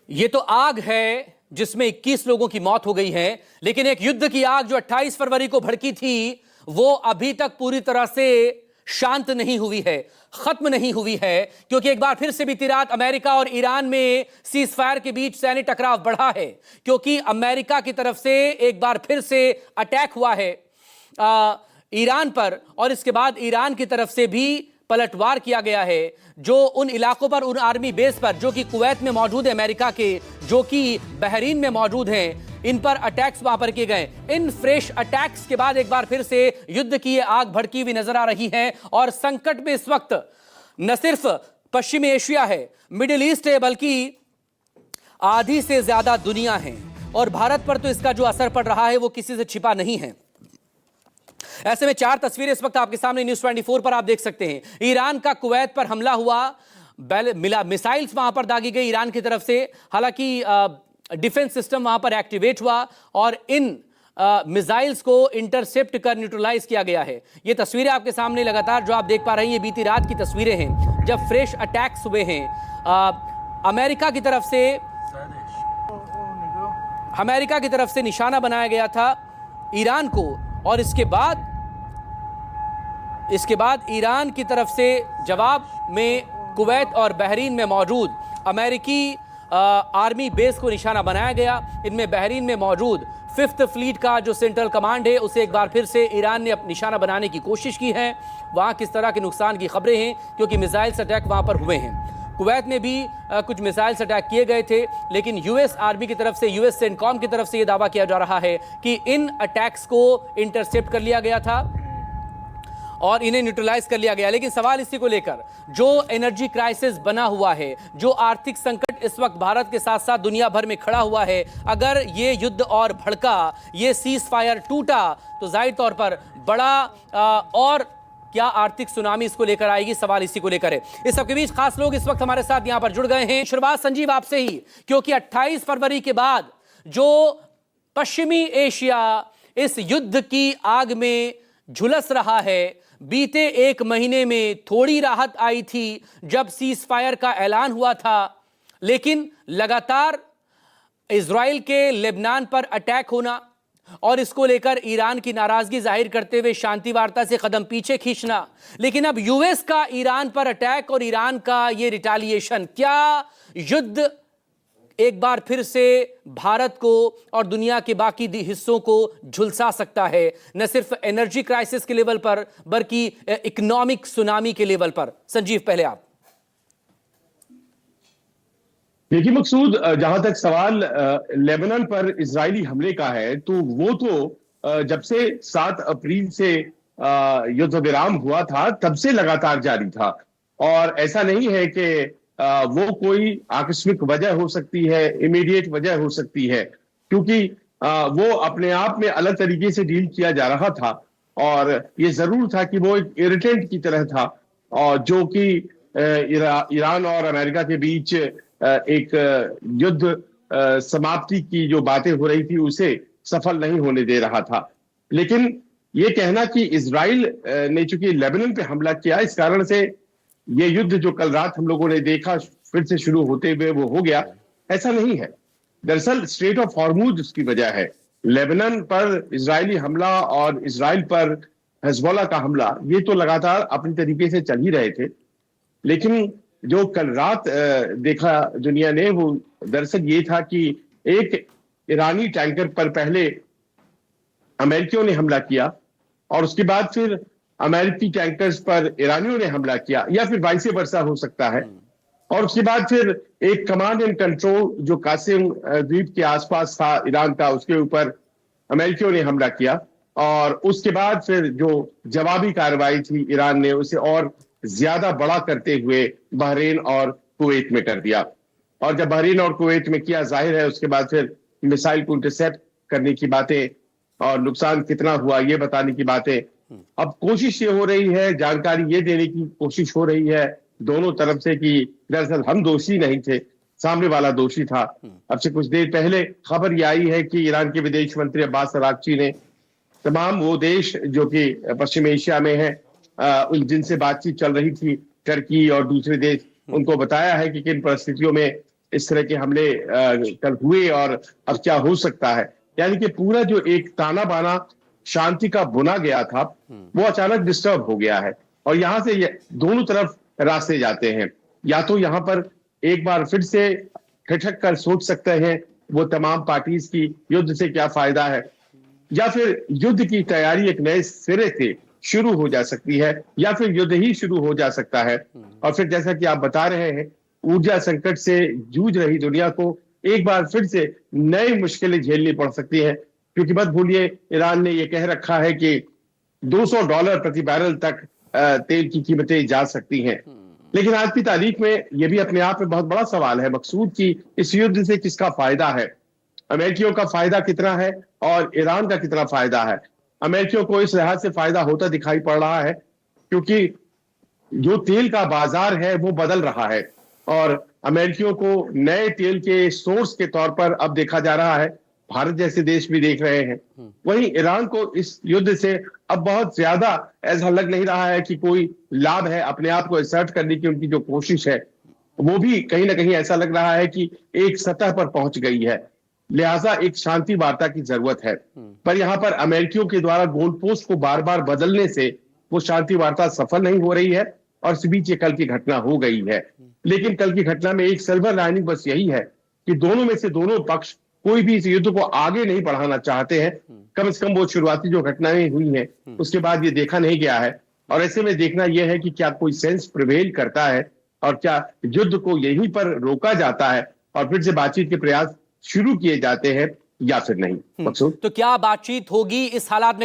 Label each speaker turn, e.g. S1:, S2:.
S1: ये तो आग है जिसमें 21 लोगों की मौत हो गई है, लेकिन एक युद्ध की आग जो 28 फरवरी को भड़की थी वो अभी तक पूरी तरह से शांत नहीं हुई है, खत्म नहीं हुई है, क्योंकि एक बार फिर से बीती रात अमेरिका और ईरान में सीज फायर के बीच सैन्य टकराव बढ़ा है, क्योंकि अमेरिका की तरफ से एक बार फिर से अटैक हुआ है ईरान पर, और इसके बाद ईरान की तरफ से भी पलटवार किया गया है। जो उन इलाकों पर, उन आर्मी बेस पर जो कि कुवैत में मौजूद है अमेरिका के, जो कि बहरीन में मौजूद हैं, इन पर अटैक्स वहां पर किए गए। इन फ्रेश अटैक्स के बाद एक बार फिर से युद्ध की ये आग भड़की हुई नजर आ रही है, और संकट में इस वक्त न सिर्फ पश्चिमी एशिया है, मिडिल ईस्ट है, बल्कि आधी से ज्यादा दुनिया है, और भारत पर तो इसका जो असर पड़ रहा है वो किसी से छिपा नहीं है। ऐसे में चार तस्वीरें इस वक्त आपके सामने न्यूज़ 24 पर आप देख सकते हैं। ईरान का कुवैत पर हमला हुआ, मिसाइल्स वहां पर दागी गई ईरान की तरफ से, हालांकि डिफेंस सिस्टम वहां पर एक्टिवेट हुआ और इन मिसाइल्स को इंटरसेप्ट कर न्यूट्रलाइज किया गया है। ये तस्वीरें आपके सामने लगातार जो आप देख पा रहे हैं, ये बीती रात की तस्वीरें हैं जब फ्रेश अटैक्स हुए हैं। अमेरिका की तरफ से निशाना बनाया गया था ईरान को, और इसके बाद ईरान की तरफ से जवाब में कुवैत और बहरीन में मौजूद अमेरिकी आर्मी बेस को निशाना बनाया गया। इनमें बहरीन में मौजूद 5th फ्लीट का जो सेंट्रल कमांड है उसे एक बार फिर से ईरान ने निशाना बनाने की कोशिश की है। वहाँ किस तरह के नुकसान की खबरें हैं, क्योंकि मिसाइल्स अटैक वहाँ पर हुए हैं। कुवैत में भी कुछ मिसाइल्स अटैक किए गए थे, लेकिन यूएस आर्मी की तरफ से, यूएस सेंटकॉम की तरफ से यह दावा किया जा रहा है कि इन अटैक्स को इंटरसेप्ट कर लिया गया था और इन्हें न्यूट्रलाइज कर लिया गया। लेकिन सवाल इसी को लेकर, जो एनर्जी क्राइसिस बना हुआ है, जो आर्थिक संकट इस वक्त भारत के साथ साथ दुनिया भर में खड़ा हुआ है, अगर ये युद्ध और भड़का, ये सीज फायर टूटा, तो जाहिर तौर पर बड़ा और क्या आर्थिक सुनामी इसको लेकर आएगी, सवाल इसी को लेकर है। इस सबके बीच खास लोग इस वक्त हमारे साथ यहां पर जुड़ गए हैं। शुरुआत संजीव आपसे ही, क्योंकि 28 फरवरी के बाद जो पश्चिमी एशिया इस युद्ध की आग में झुलस रहा है, बीते एक महीने में थोड़ी राहत आई थी जब सीज फायर का ऐलान हुआ था, लेकिन लगातार इजराइल के लेबनान पर अटैक होना और इसको लेकर ईरान की नाराजगी जाहिर करते हुए शांति वार्ता से कदम पीछे खींचना, लेकिन अब यूएस का ईरान पर अटैक और ईरान का ये रिटालिएशन, क्या युद्ध एक बार फिर से भारत को और दुनिया के बाकी हिस्सों को झुलसा सकता है, न सिर्फ एनर्जी क्राइसिस के लेवल पर बल्कि इकोनॉमिक सुनामी के लेवल पर? संजीव, पहले आप।
S2: देखिए मकसूद, जहां तक सवाल लेबनान पर इजरायली हमले का है, तो वो तो जब से 7 अप्रैल से युद्ध विराम हुआ था तब से लगातार जारी था, और ऐसा नहीं है कि वो कोई आकस्मिक वजह हो सकती है, इमीडिएट वजह हो सकती है, क्योंकि वो अपने आप में अलग तरीके से डील किया जा रहा था, और ये जरूर था कि वो एक इरिटेंट की तरह था, और जो कि ईरान और अमेरिका के बीच एक युद्ध समाप्ति की जो बातें हो रही थी उसे सफल नहीं होने दे रहा था। लेकिन ये कहना कि इजराइल ने चूंकि लेबनान पे हमला किया, इस कारण से ये युद्ध जो कल रात हम लोगों ने देखा फिर से शुरू होते हुए वो हो गया, ऐसा नहीं है। दरअसल स्ट्रेट ऑफ हॉर्मुज उसकी वजह है। लेबनान पर इजरायली हमला और इजराइल पर हिजबुल्लाह का हमला, ये तो लगातार अपनी तरीके से चल ही रहे थे, लेकिन जो कल रात देखा दुनिया ने, वो दरअसल ये था कि एक ईरानी टैंकर पर पहले अमेरिकियों ने हमला किया, और उसके बाद फिर अमेरिकी टैंकर्स पर ईरानियों ने हमला किया, या फिर वाइस वर्सा हो सकता है, और उसके बाद फिर एक कमांड एंड कंट्रोल जो कासिम द्वीप के आसपास था ईरान का, उसके ऊपर अमेरिकियों ने हमला किया, और उसके बाद फिर जो जवाबी कार्रवाई थी ईरान ने उसे और ज्यादा बड़ा करते हुए बहरीन और कुवैत में कर दिया। और जब बहरीन और कुवैत में किया, जाहिर है उसके बाद फिर मिसाइल को इंटरसेप्ट करने की बातें और नुकसान कितना हुआ ये बताने की बातें। अब कोशिश ये हो रही है, जानकारी ये देने की कोशिश हो रही है दोनों तरफ से कि दरअसल हम दोषी नहीं थे, सामने वाला दोषी था। अब से कुछ देर पहले खबर ये आई है कि ईरान के विदेश मंत्री अब्बास अरागची ने तमाम वो देश जो कि पश्चिम एशिया में है, जिनसे बातचीत चल रही थी, टर्की और दूसरे देश, उनको बताया है कि किन परिस्थितियों में इस तरह के हमले कल हुए और अब क्या हो सकता है। यानी कि पूरा जो एक ताना बाना शांति का बुना गया था वो अचानक डिस्टर्ब हो गया है और यहां से दोनों तरफ रास्ते जाते हैं। या तो यहां पर एक बार फिर से ठिठक कर सोच सकते हैं वो तमाम पार्टीज की युद्ध से क्या फायदा है, या फिर युद्ध की तैयारी एक नए सिरे से शुरू हो जा सकती है, या फिर युद्ध ही शुरू हो जा सकता है। और फिर जैसा कि आप बता रहे हैं, ऊर्जा संकट से जूझ रही दुनिया को एक बार फिर से नई मुश्किलें झेलनी पड़ सकती है, क्योंकि मत भूलिए ईरान ने यह कह रखा है कि $200 प्रति बैरल तक तेल की कीमतें जा सकती हैं। लेकिन आज की तारीख में यह भी अपने आप में बहुत बड़ा सवाल है मकसूद की इस युद्ध से किसका फायदा है। अमेरिकियों का फायदा कितना है और ईरान का कितना फायदा है। अमेरिकियों को इस लिहाज से फायदा होता दिखाई पड़ रहा है क्योंकि जो तेल का बाजार है वो बदल रहा है और अमेरिकियों को नए तेल के सोर्स के तौर पर अब देखा जा रहा है, भारत जैसे देश भी देख रहे हैं। वहीं ईरान को इस युद्ध से अब बहुत ज्यादा ऐसा लग नहीं रहा है कि कोई लाभ है। अपने आप को असर्ट करने की उनकी जो कोशिश है वो भी कहीं ना कहीं ऐसा लग रहा है कि एक सतह पर पहुंच गई है, लिहाजा एक शांति वार्ता की जरूरत है। पर यहां पर अमेरिकियों के द्वारा गोल पोस्ट को बार बार बदलने से वो शांति वार्ता सफल नहीं हो रही है और इस बीच ये कल की घटना हो गई है। लेकिन कल की घटना में एक सिल्वर लाइनिंग बस यही है कि दोनों में से दोनों पक्ष कोई भी इस युद्ध को आगे नहीं बढ़ाना चाहते हैं। कम से कम वो शुरुआती जो घटनाएं हुई हैं उसके बाद ये देखा नहीं गया है और ऐसे में देखना यह है कि क्या कोई सेंस प्रिवेल करता है और क्या युद्ध को यहीं पर रोका जाता है और फिर से बातचीत के प्रयास शुरू किए जाते हैं या फिर नहीं। मकसूद,
S1: तो क्या बातचीत होगी इस हालात में?